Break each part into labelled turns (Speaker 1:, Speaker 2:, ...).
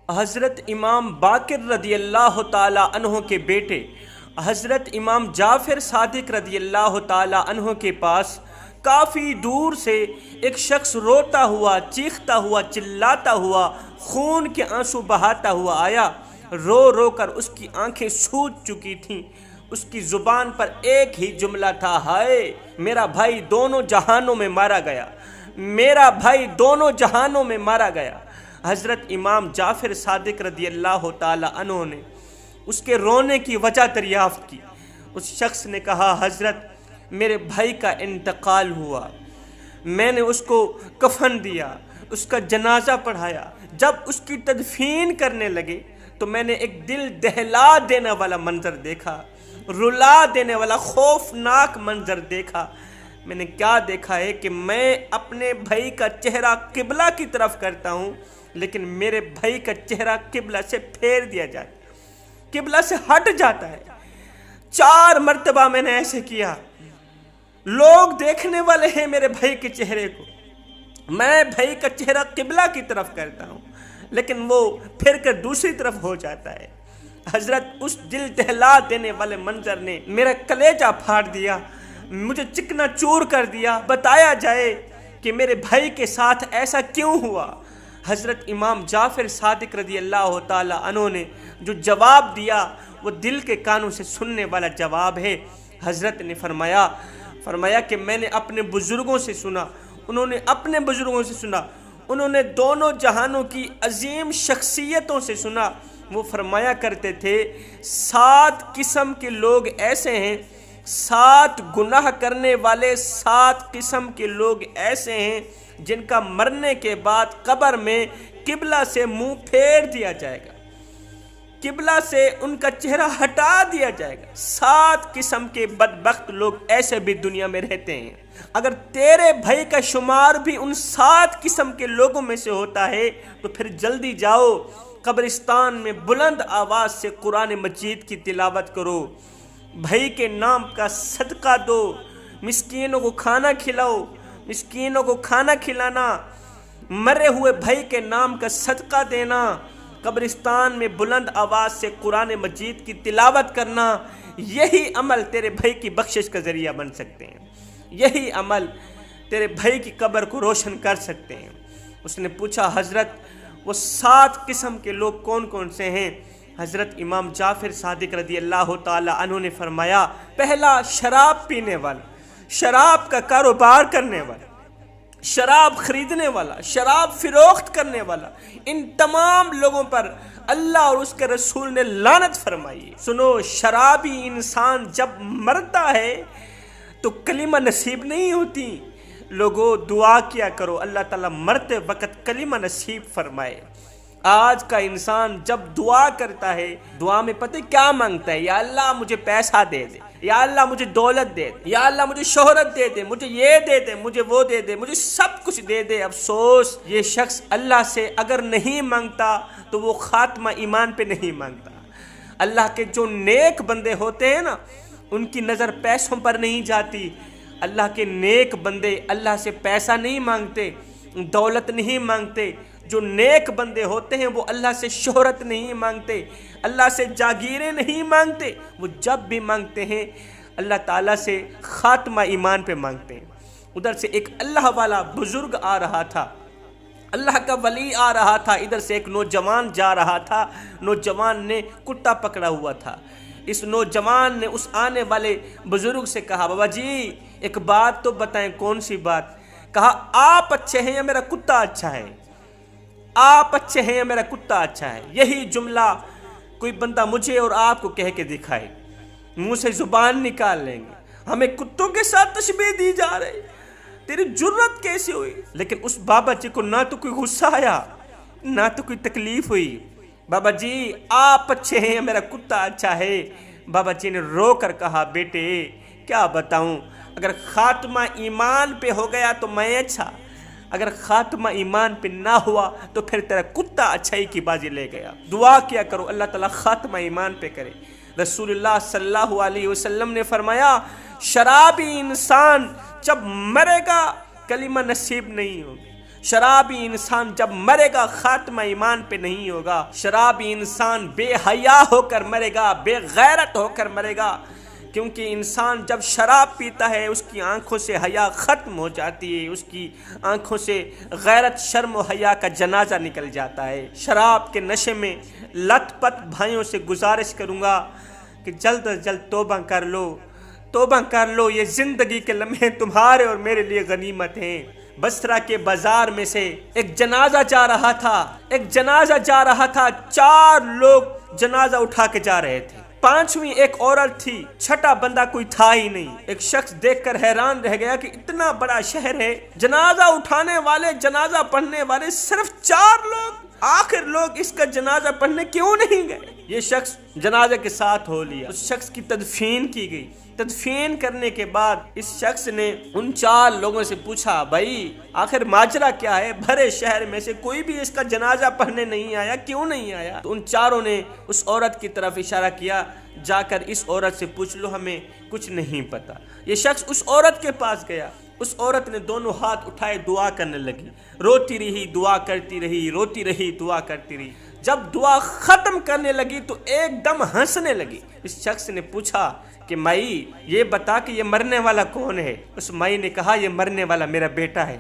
Speaker 1: حضرت امام باقر رضی اللہ تعالی عنہ کے بیٹے حضرت امام جعفر صادق رضی اللہ تعالی عنہ کے پاس کافی دور سے ایک شخص روتا ہوا، چیختا ہوا، چلاتا ہوا، خون کے آنسو بہاتا ہوا آیا۔ رو رو کر اس کی آنکھیں سوج چکی تھیں۔ اس کی زبان پر ایک ہی جملہ تھا، ہائے میرا بھائی دونوں جہانوں میں مارا گیا، میرا بھائی دونوں جہانوں میں مارا گیا۔ حضرت امام جعفر صادق رضی اللہ تعالی عنہ نے اس کے رونے کی وجہ دریافت کی۔ اس شخص نے کہا، حضرت میرے بھائی کا انتقال ہوا، میں نے اس کو کفن دیا، اس کا جنازہ پڑھایا، جب اس کی تدفین کرنے لگے تو میں نے ایک دل دہلا دینے والا منظر دیکھا، رلا دینے والا خوفناک منظر دیکھا۔ میں نے کیا دیکھا ہے کہ میں اپنے بھائی کا چہرہ قبلہ کی طرف کرتا ہوں، لیکن میرے بھائی کا چہرہ قبلہ سے پھیر دیا جاتا ہے، قبلہ سے ہٹ جاتا ہے۔ 4 مرتبہ میں نے ایسے کیا۔ لوگ دیکھنے والے ہیں میرے بھائی کے چہرے کو، میں بھائی کا چہرہ قبلہ کی طرف کرتا ہوں لیکن وہ پھر کر دوسری طرف ہو جاتا ہے۔ حضرت اس دل دہلا دینے والے منظر نے میرا کلیجہ پھاڑ دیا، مجھے چکنا چور کر دیا۔ بتایا جائے کہ میرے بھائی کے ساتھ ایسا کیوں ہوا۔ حضرت امام جعفر صادق رضی اللہ تعالی عنہ نے جو جواب دیا وہ دل کے کانوں سے سننے والا جواب ہے۔ حضرت نے فرمایا کہ میں نے اپنے بزرگوں سے سنا، انہوں نے اپنے بزرگوں سے سنا، انہوں نے دونوں جہانوں کی عظیم شخصیتوں سے سنا۔ وہ فرمایا کرتے تھے 7 قسم کے لوگ ایسے ہیں، 7 گناہ کرنے والے 7 قسم کے لوگ ایسے ہیں جن کا مرنے کے بعد قبر میں قبلہ سے منہ پھیر دیا جائے گا، قبلہ سے ان کا چہرہ ہٹا دیا جائے گا۔ 7 قسم کے بدبخت لوگ ایسے بھی دنیا میں رہتے ہیں۔ اگر تیرے بھائی کا شمار بھی ان 7 قسم کے لوگوں میں سے ہوتا ہے تو پھر جلدی جاؤ قبرستان میں بلند آواز سے قرآن مجید کی تلاوت کرو، بھائی کے نام کا صدقہ دو، مسکینوں کو کھانا کھلاؤ۔ مسکینوں کو کھانا کھلانا، مرے ہوئے بھائی کے نام کا صدقہ دینا، قبرستان میں بلند آواز سے قرآن مجید کی تلاوت کرنا، یہی عمل تیرے بھائی کی بخشش کا ذریعہ بن سکتے ہیں، یہی عمل تیرے بھائی کی قبر کو روشن کر سکتے ہیں۔ اس نے پوچھا، حضرت وہ 7 قسم کے لوگ کون کون سے ہیں؟ حضرت امام جعفر صادق رضی اللہ تعالی عنہ نے فرمایا، پہلا شراب پینے والا، شراب کا کاروبار کرنے والا، شراب خریدنے والا، شراب فروخت کرنے والا، ان تمام لوگوں پر اللہ اور اس کے رسول نے لعنت فرمائی۔ سنو، شرابی انسان جب مرتا ہے تو کلمہ نصیب نہیں ہوتی۔ لوگو دعا کیا کرو اللہ تعالیٰ مرتے وقت کلمہ نصیب فرمائے۔ آج کا انسان جب دعا کرتا ہے، دعا میں پتہ کیا مانگتا ہے؟ یا اللہ مجھے پیسہ دے دے، یا اللہ مجھے دولت دے دے، یا اللہ مجھے شہرت دے دے، مجھے یہ دے دے، مجھے وہ دے دے، مجھے سب کچھ دے دے۔ افسوس، یہ شخص اللہ سے اگر نہیں مانگتا تو وہ خاتمہ ایمان پہ نہیں مانگتا۔ اللہ کے جو نیک بندے ہوتے ہیں نا، ان کی نظر پیسوں پر نہیں جاتی۔ اللہ کے نیک بندے اللہ سے پیسہ نہیں مانگتے، دولت نہیں مانگتے۔ جو نیک بندے ہوتے ہیں وہ اللہ سے شہرت نہیں مانگتے، اللہ سے جاگیریں نہیں مانگتے۔ وہ جب بھی مانگتے ہیں اللہ تعالیٰ سے خاتمہ ایمان پہ مانگتے ہیں۔ ادھر سے ایک اللہ والا بزرگ آ رہا تھا، اللہ کا ولی آ رہا تھا، ادھر سے ایک نوجوان جا رہا تھا۔ نوجوان نے کتا پکڑا ہوا تھا۔ اس نوجوان نے اس آنے والے بزرگ سے کہا، بابا جی ایک بات تو بتائیں، کون سی بات؟ کہا، آپ اچھے ہیں یا میرا کتا اچھا ہے؟ آپ اچھے ہیں یا میرا کتا اچھا ہے؟ یہی جملہ کوئی بندہ مجھے اور آپ کو کہہ کے دکھائے، منہ سے زبان نکال لیں گے، ہمیں کتوں کے ساتھ تشبیہ دی جا رہی، تیری جرت کیسے ہوئی؟ لیکن اس بابا جی کو نہ تو کوئی غصہ آیا نہ تو کوئی تکلیف ہوئی۔ بابا جی آپ اچھے ہیں یا میرا کتا اچھا ہے؟ بابا جی نے رو کر کہا، بیٹے کیا بتاؤں، اگر خاتمہ ایمان پہ ہو گیا تو میں اچھا، اگر خاتمہ ایمان پہ نہ ہوا تو پھر تیرا کتا اچھائی کی بازی لے گیا۔ دعا کیا کرو اللہ تعالیٰ خاتمہ ایمان پہ کرے۔ رسول اللہ صلی اللہ علیہ وسلم نے فرمایا، شرابی انسان جب مرے گا کلمہ نصیب نہیں ہوگی، شرابی انسان جب مرے گا خاتمہ ایمان پہ نہیں ہوگا، شرابی انسان بے حیا ہو کر مرے گا، بے غیرت ہو کر مرے گا، کیونکہ انسان جب شراب پیتا ہے اس کی آنکھوں سے حیا ختم ہو جاتی ہے، اس کی آنکھوں سے غیرت، شرم و حیا کا جنازہ نکل جاتا ہے۔ شراب کے نشے میں لت پت بھائیوں سے گزارش کروں گا کہ جلد از جلد توبہ کر لو، توبہ کر لو، یہ زندگی کے لمحے تمہارے اور میرے لیے غنیمت ہیں۔ بصرہ کے بازار میں سے ایک جنازہ جا رہا تھا، 4 لوگ جنازہ اٹھا کے جا رہے تھے، 5ویں ایک عورت تھی، 6واں بندہ کوئی تھا ہی نہیں۔ ایک شخص دیکھ کر حیران رہ گیا کہ اتنا بڑا شہر ہے، جنازہ اٹھانے والے، جنازہ پڑھنے والے صرف 4 لوگ، آخر لوگ اس کا جنازہ پڑھنے کیوں نہیں گئے؟ یہ شخص جنازے کے ساتھ ہو لیا، اس شخص کی تدفین کی گئی۔ تدفین کرنے کے بعد اس شخص نے ان 4 لوگوں سے پوچھا، بھائی آخر ماجرا کیا ہے؟ بھرے شہر میں سے کوئی بھی اس کا جنازہ پڑھنے نہیں آیا، کیوں نہیں آیا؟ تو ان 4 نے اس عورت کی طرف اشارہ کیا، جا کر اس عورت سے پوچھ لو، ہمیں کچھ نہیں پتا۔ یہ شخص اس عورت کے پاس گیا، اس عورت نے دونوں ہاتھ اٹھائے، دعا کرنے لگی، روتی رہی، دعا کرتی رہی، روتی رہی، دعا کرتی رہی۔ جب دعا ختم کرنے لگی تو ایک دم ہنسنے لگی۔ اس شخص نے پوچھا کہ مائی یہ بتا کہ یہ مرنے والا کون ہے؟ اس مائی نے کہا یہ مرنے والا میرا بیٹا ہے۔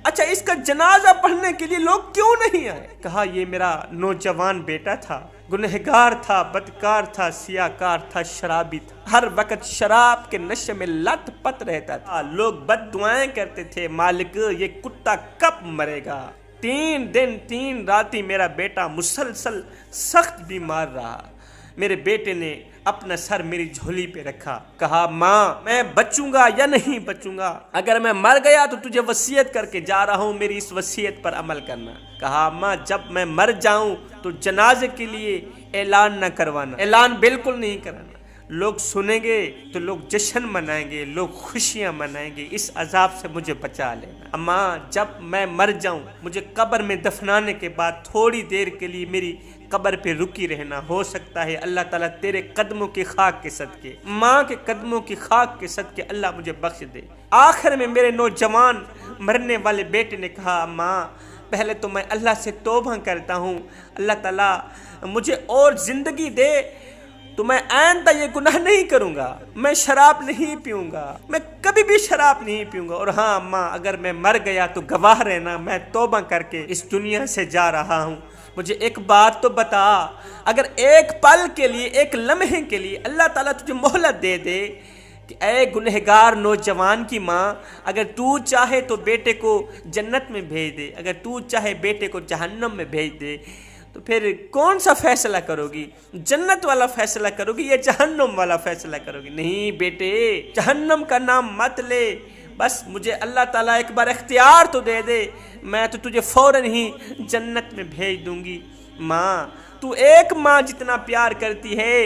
Speaker 1: اچھا اس کا جنازہ پڑھنے کے لیے لوگ کیوں نہیں آئے؟ کہا یہ میرا نوجوان بیٹا تھا، گنہگار تھا، بدکار تھا، سیاکار تھا، شرابی تھا، ہر وقت شراب کے نشے میں لت پت رہتا تھا، لوگ بد دعائیں کرتے تھے، مالک یہ کتا کب مرے گا؟ 3 دن 3 راتی میرا بیٹا مسلسل سخت بیمار رہا۔ میرے بیٹے نے اپنا سر میری جھولی پہ رکھا، کہا ماں میں بچوں گا یا نہیں بچوں گا؟ اگر میں مر گیا تو تجھے وصیت کر کے جا رہا ہوں، میری اس وصیت پر عمل کرنا۔ کہا ماں جب میں مر جاؤں تو جنازے کے لیے اعلان نہ کروانا، اعلان بالکل نہیں کرانا، لوگ سنیں گے تو لوگ جشن منائیں گے، لوگ خوشیاں منائیں گے، اس عذاب سے مجھے بچا لینا۔ اماں جب میں مر جاؤں مجھے قبر میں دفنانے کے بعد تھوڑی دیر کے لیے میری قبر پہ رکی رہنا، ہو سکتا ہے اللہ تعالیٰ تیرے قدموں کی خاک کے صدقے، ماں کے قدموں کی خاک کے صدقے اللہ مجھے بخش دے۔ آخر میں میرے نوجوان مرنے والے بیٹے نے کہا ماں پہلے تو میں اللہ سے توبہ کرتا ہوں، اللہ تعالیٰ مجھے اور زندگی دے تو میں آئندہ یہ گناہ نہیں کروں گا، میں شراب نہیں پیوں گا، میں کبھی بھی شراب نہیں پیوں گا، اور ہاں ماں اگر میں مر گیا تو گواہ رہنا میں توبہ کر کے اس دنیا سے جا رہا ہوں۔ مجھے ایک بات تو بتا، اگر ایک پل کے لیے، ایک لمحے کے لیے اللہ تعالیٰ تجھے مہلت دے دے کہ اے گنہگار نوجوان کی ماں، اگر تو چاہے تو بیٹے کو جنت میں بھیج دے، اگر تو چاہے بیٹے کو جہنم میں بھیج دے، تو پھر کون سا فیصلہ کرو گی؟ جنت والا فیصلہ کرو گی یا جہنم والا فیصلہ کرو گی؟ نہیں بیٹے جہنم کا نام مت لے، بس مجھے اللہ تعالیٰ ایک بار اختیار تو دے دے، میں تو تجھے فوراً ہی جنت میں بھیج دوں گی۔ ماں تو ایک ماں جتنا پیار کرتی ہے،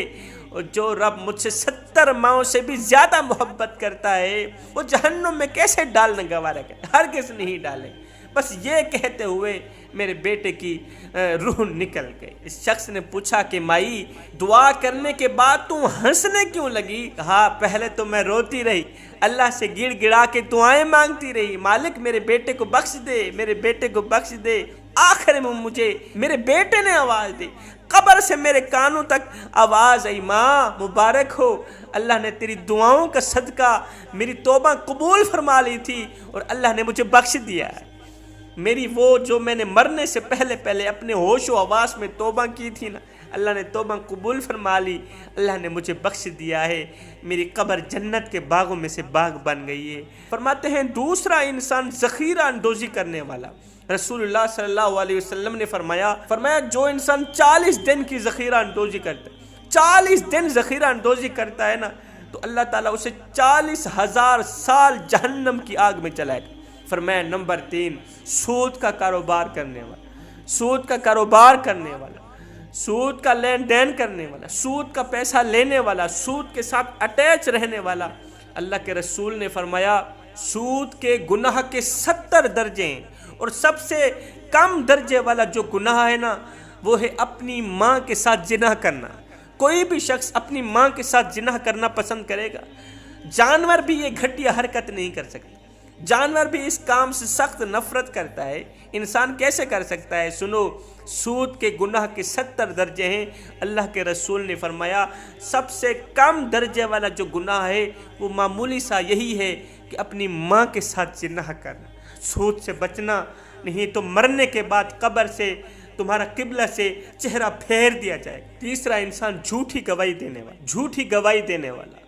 Speaker 1: اور جو رب مجھ سے 70 ماؤں سے بھی زیادہ محبت کرتا ہے وہ جہنم میں کیسے ڈالنا گوارا کرے؟ ہرگز نہیں ڈالے۔ بس یہ کہتے ہوئے میرے بیٹے کی روح نکل گئی۔ اس شخص نے پوچھا کہ مائی دعا کرنے کے بعد تو ہنسنے کیوں لگی؟ کہا پہلے تو میں روتی رہی، اللہ سے گڑ گڑا کے دعائیں مانگتی رہی، مالک میرے بیٹے کو بخش دے، میرے بیٹے کو بخش دے۔ آخر میں مجھے میرے بیٹے نے آواز دی، قبر سے میرے کانوں تک آواز آئی، ماں مبارک ہو، اللہ نے تیری دعاؤں کا صدقہ میری توبہ قبول فرما لی تھی اور اللہ نے مجھے بخش دیا ہے۔ میری وہ جو میں نے مرنے سے پہلے اپنے ہوش و حواس میں توبہ کی تھی نا، اللہ نے توبہ قبول فرما لی، اللہ نے مجھے بخش دیا ہے، میری قبر جنت کے باغوں میں سے باغ بن گئی ہے۔ فرماتے ہیں دوسرا انسان ذخیرہ اندوزی کرنے والا، رسول اللہ صلی اللہ علیہ وسلم نے فرمایا جو انسان 40 دن کی ذخیرہ اندوزی کرتا ہے، 40 دن ذخیرہ اندوزی کرتا ہے نا، تو اللہ تعالیٰ اسے 40,000 سال جہنم کی آگ میں چلائے گا۔ فرمایا نمبر 3 سود کا کاروبار کرنے والا، سود کا کاروبار کرنے والا، سود کا لین دین کرنے والا، سود کا پیسہ لینے والا، سود کے ساتھ اٹیچ رہنے والا۔ اللہ کے رسول نے فرمایا سود کے گناہ کے 70 درجے ہیں، اور سب سے کم درجے والا جو گناہ ہے نا وہ ہے اپنی ماں کے ساتھ زنا کرنا۔ کوئی بھی شخص اپنی ماں کے ساتھ زنا کرنا پسند کرے گا؟ جانور بھی یہ گھٹیا حرکت نہیں کر سکتے، جانور بھی اس کام سے سخت نفرت کرتا ہے، انسان کیسے کر سکتا ہے؟ سنو، سود کے گناہ کے 70 درجے ہیں۔ اللہ کے رسول نے فرمایا سب سے کم درجے والا جو گناہ ہے وہ معمولی سا یہی ہے کہ اپنی ماں کے ساتھ زنا کرنا۔ سود سے بچنا، نہیں تو مرنے کے بعد قبر سے تمہارا قبلہ سے چہرہ پھیر دیا جائے گا۔ تیسرا، انسان جھوٹی گواہی دینے والا،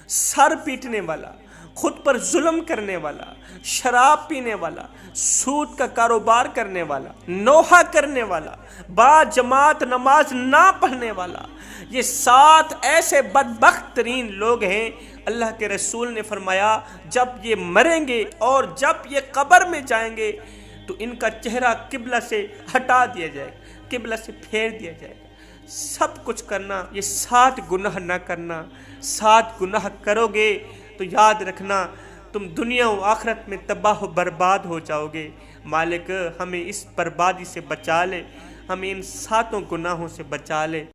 Speaker 1: سر پیٹنے والا، خود پر ظلم کرنے والا، شراب پینے والا، سود کا کاروبار کرنے والا، نوحہ کرنے والا، با جماعت نماز نہ پڑھنے والا، یہ 7 ایسے بدبخت ترین لوگ ہیں۔ اللہ کے رسول نے فرمایا جب یہ مریں گے اور جب یہ قبر میں جائیں گے تو ان کا چہرہ قبلہ سے ہٹا دیا جائے گا، قبلہ سے پھیر دیا جائے گا۔ سب کچھ کرنا، یہ 7 گناہ نہ کرنا۔ 7 گناہ کرو گے تو یاد رکھنا تم دنیا و آخرت میں تباہ و برباد ہو جاؤ گے۔ مالک ہمیں اس بربادی سے بچا لے، ہمیں ان 7 گناہوں سے بچا لے۔